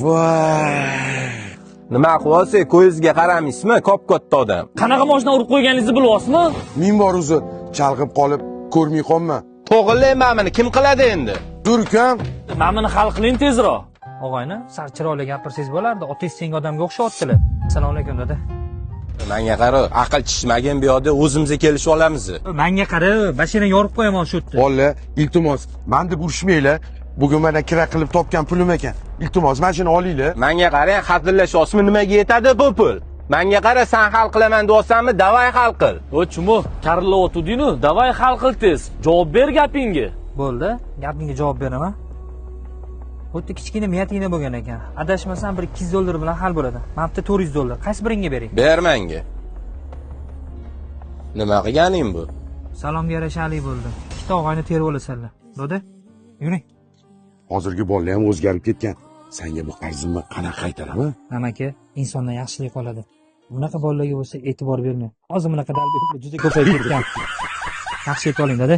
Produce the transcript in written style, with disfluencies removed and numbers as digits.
Voy. Nima qilyapsiz? Ko'zingizga qaramaysizmi? Katta odam. Qanaqa mashina urib qo'yganingizni bilyapsizmi? Men bor o'zi chalg'ib qolib ko'rmay qolma. To'g'rilayman meni kim qiladi endi? Dur ukam. Mana buni hal qiling tezroq. Og'ayni, sal chiroyli gapirsangiz bo'lardi. Otangiz senga odamga o'xshyaptilar. Assalomu alaykum dada. Menga qara, aql chishmagan bu yoqda o'zimizga kelishib olamiz. Menga qara, mashinani yorib qo'yaman shu yerda. Bolla, iltimos, meni deb urishmanglar. Bugun mana kira qilib topgan pulim ekan. Iltimos, mashina olinglar. Menga qarang, hazillashyapsizmi, nimaga yetadi bu pul? Menga qara, sen hal qilaman deyapsanmi, davay hal qil. O'chmo, karilyotding-ku, davay hal qil tez. Javob ber gapingga. Bo'ldi, gapingga javob beraman. Xuddi kichkina miyatingda bo'lgan ekan. Adashmasam bir 200 dollar bilan hal bo'ladi. Men bitta 400 dollar. Qaysi biringga bering? Ber menga. Nima qilganing bu? Salomga yarashalik bo'ldi. Ikkita og'ayni terib olasanlar. Bo'ldi? Yuring. Hozirgi bolalar ham o'zgarib ketgan. Senga bu qarzimni qanaqa qaytaraman? Amaki, insondan yaxshilik qoladi. Bunaqa bolalarga bo'lsa e'tibor bermang. Hozir bunaqa dalbek juda ko'payib ketgan. Yaxshilik oling, dada.